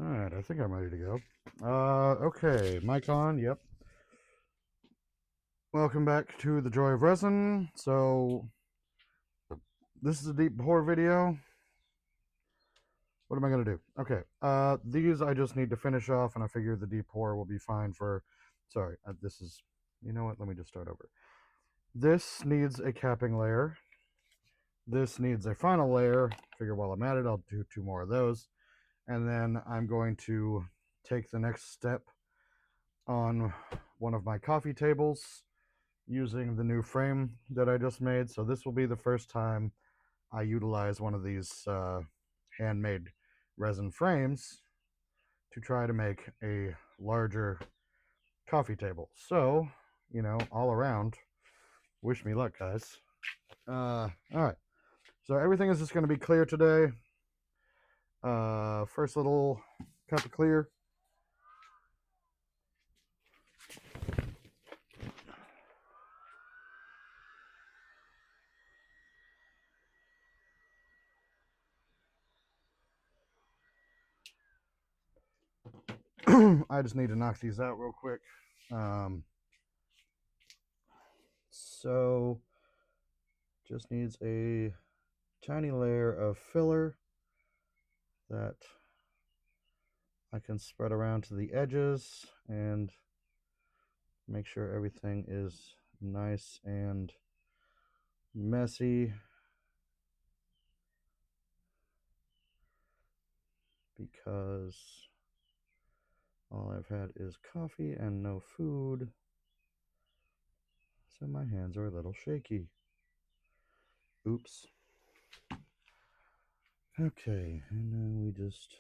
Alright, I think I'm ready to go. Okay, mic on, yep. Welcome back to the Joy of Resin. So, this is a deep pour video. What am I going to do? Okay, these I just need to finish off, and I figure the deep pour will be fine for... Sorry, this is... You know what? Let me just start over. This needs a capping layer. This needs a final layer. Figure while I'm at it, I'll do 2 more of those. And then I'm going to take the next step on one of my coffee tables using the new frame that I just made. So this will be the first time I utilize one of these handmade resin frames to try to make a larger coffee table. So, all around, wish me luck, guys. All right. So everything is just going to be clear today. First little cup of clear. I just need to knock these out real quick. So just needs a tiny layer of filler that I can spread around to the edges and make sure everything is nice and messy, because all I've had is coffee and no food, so my hands are a little shaky. Oops. Okay, and then we just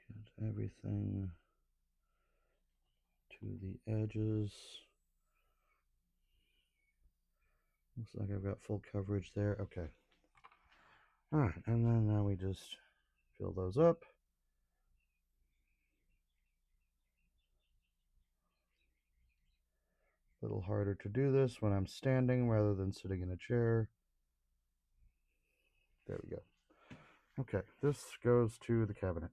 get everything to the edges. Looks like I've got full coverage there. Okay. Alright, and then now we just fill those up. A little harder to do this when I'm standing rather than sitting in a chair. There we go. Okay, this goes to the cabinet.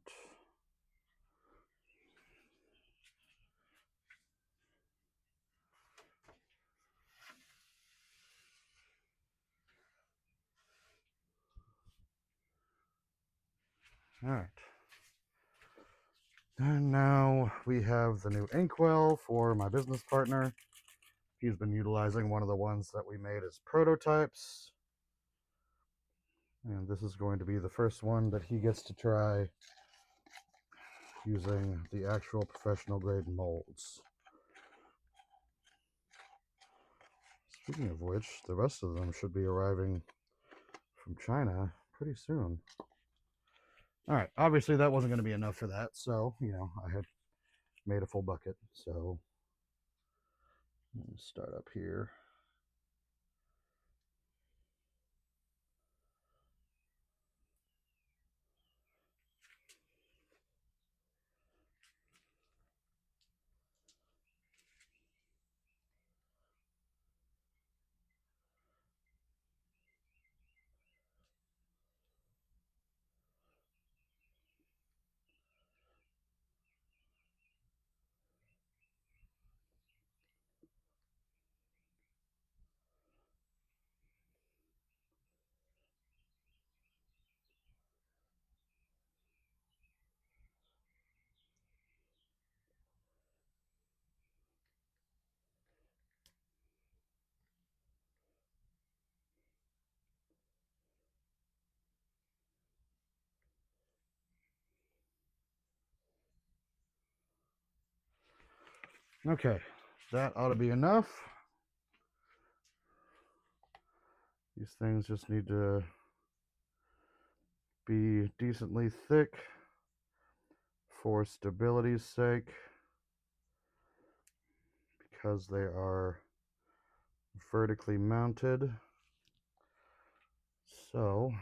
Alright. And now we have the new inkwell for my business partner. He's been utilizing one of the ones that we made as prototypes. And this is going to be the first one that he gets to try using the actual professional grade molds. Speaking of which, the rest of them should be arriving from China pretty soon. All right, obviously that wasn't going to be enough for that, so, I had made a full bucket. So, let's start up here. Okay, that ought to be enough. These things just need to be decently thick for stability's sake, because they are vertically mounted. So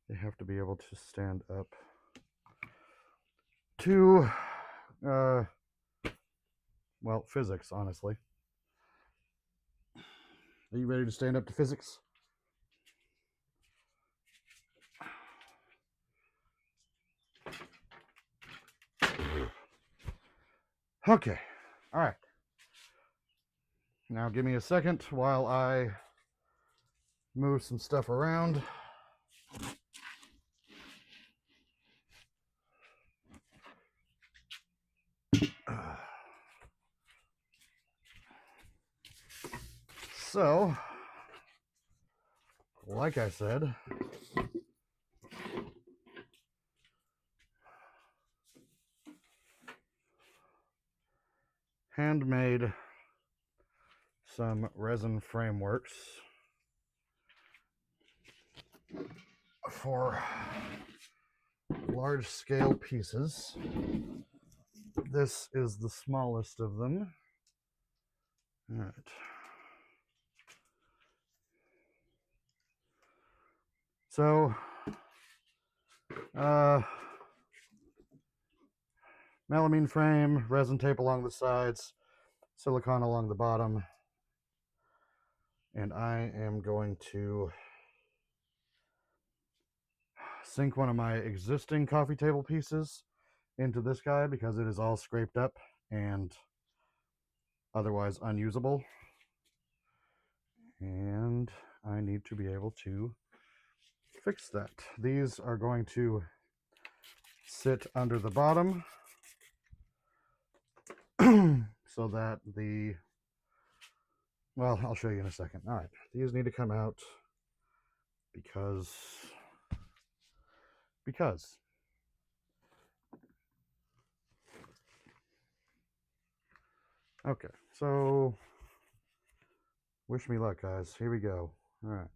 they have to be able to stand up to well, physics, honestly. Are you ready to stand up to physics? Okay. All right. Now give me a second while I move some stuff around. So, like I said, Handmade some resin frameworks for large scale pieces. This is the smallest of them. All right. So, melamine frame, resin tape along the sides, silicone along the bottom, and I am going to sink one of my existing coffee table pieces into this guy because it is all scraped up and otherwise unusable, and I need to be able to fix that. These are going to sit under the bottom so that well, I'll show you in a second. All right, these need to come out because okay, so wish me luck, guys. Here we go. All right.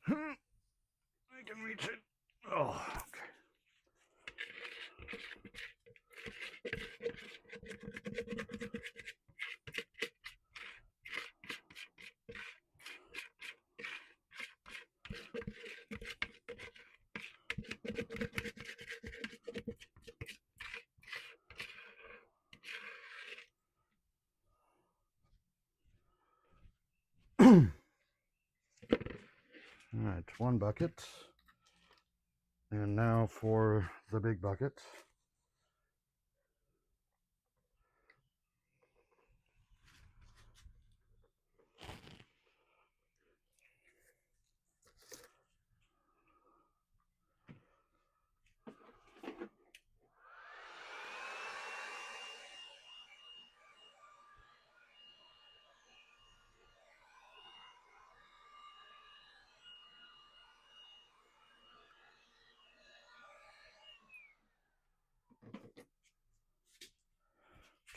I can reach it. Oh, okay. All right, one bucket. And now for the big bucket.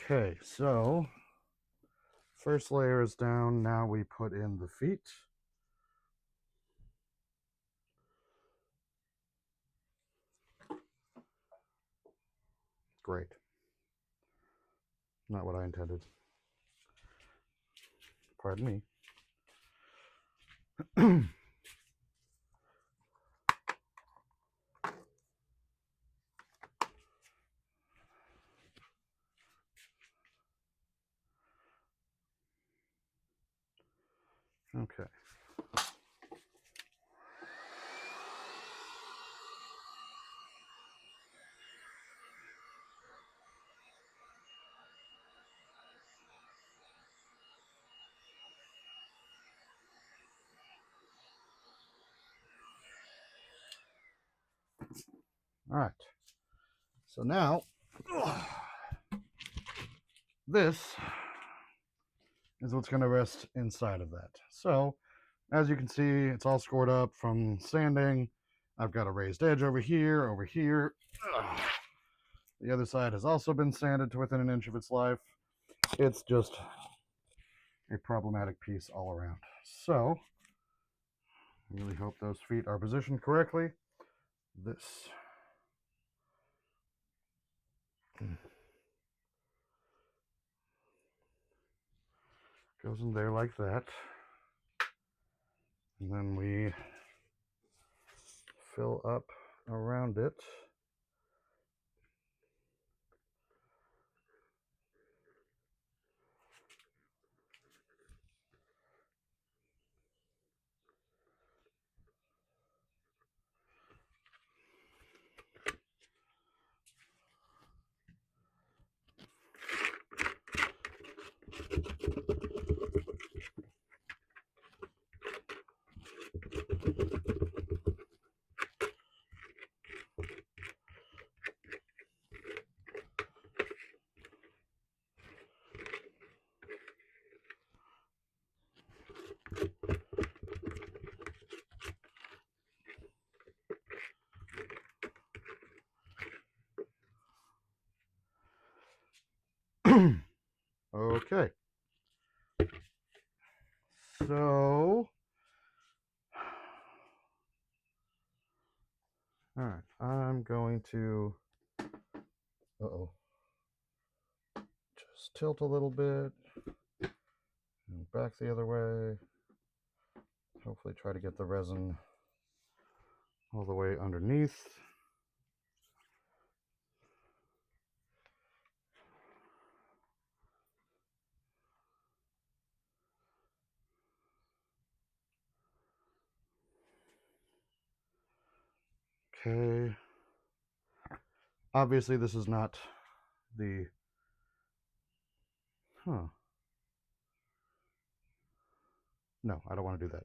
Okay, so first layer is down. Now we put in the feet. Great. Not what I intended. Pardon me. Okay. All right. So now, this is what's going to rest inside of that. So, as you can see, it's all scored up from sanding. I've got a raised edge over here, over here. The other side has also been sanded to within an inch of its life. It's just a problematic piece all around. So, I really hope those feet are positioned correctly. This goes in there like that. And then we fill up around it. Okay. So, all right, I'm going to, uh-oh, just tilt a little bit and back the other way. Hopefully try to get the resin all the way underneath. Okay. Obviously this is not the, no, I don't want to do that.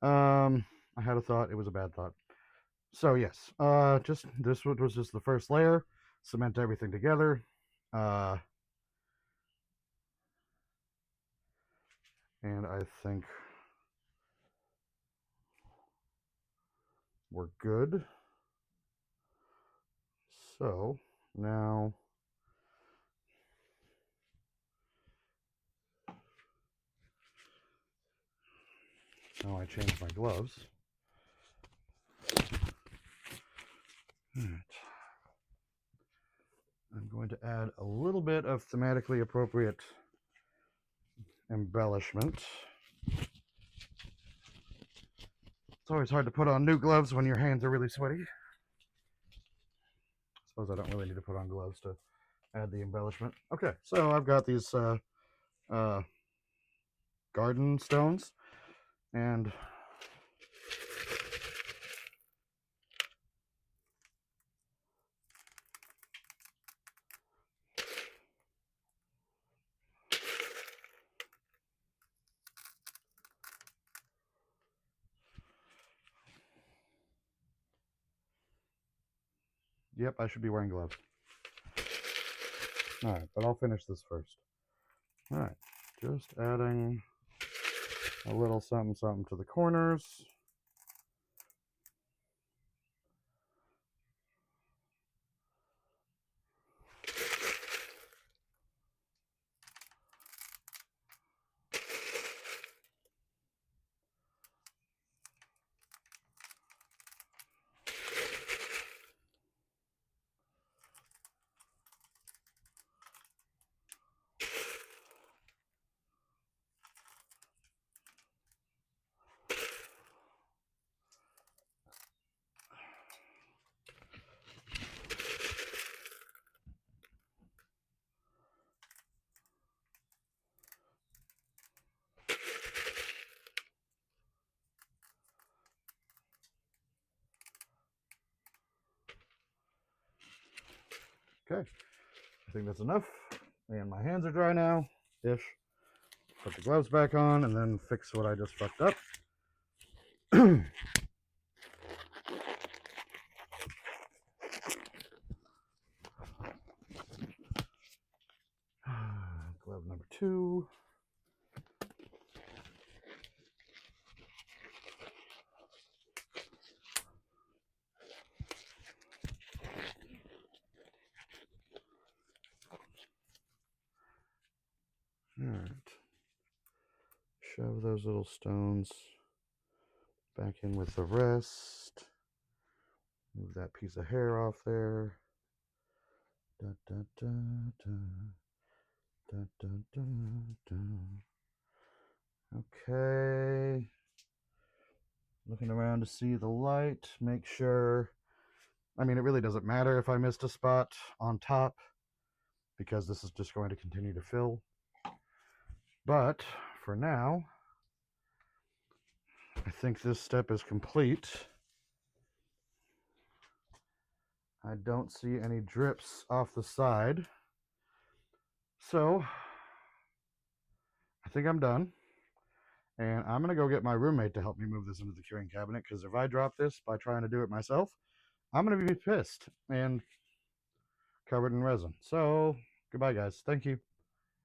I had a thought, it was a bad thought. So yes, just this was just the first layer. Cement everything together. And I think we're good. So now I change my gloves. All right. I'm going to add a little bit of thematically appropriate embellishment. It's always hard to put on new gloves when your hands are really sweaty. I suppose I don't really need to put on gloves to add the embellishment. Okay, so I've got these garden stones, and yep, I should be wearing gloves. All right, but I'll finish this first. All right, just adding a little something something to the corners. Okay, I think that's enough. And my hands are dry now, ish. Put the gloves back on and then fix what I just fucked up. Glove number 2. Alright. Shove those little stones back in with the rest. Move that piece of hair off there. Da, da, da, da. Da, da, da, da. Okay. Looking around to see the light, make sure. I mean, it really doesn't matter if I missed a spot on top because this is just going to continue to fill. But for now, I think this step is complete. I don't see any drips off the side. So I think I'm done. And I'm going to go get my roommate to help me move this into the curing cabinet, because if I drop this by trying to do it myself, I'm going to be pissed and covered in resin. So goodbye, guys. Thank you.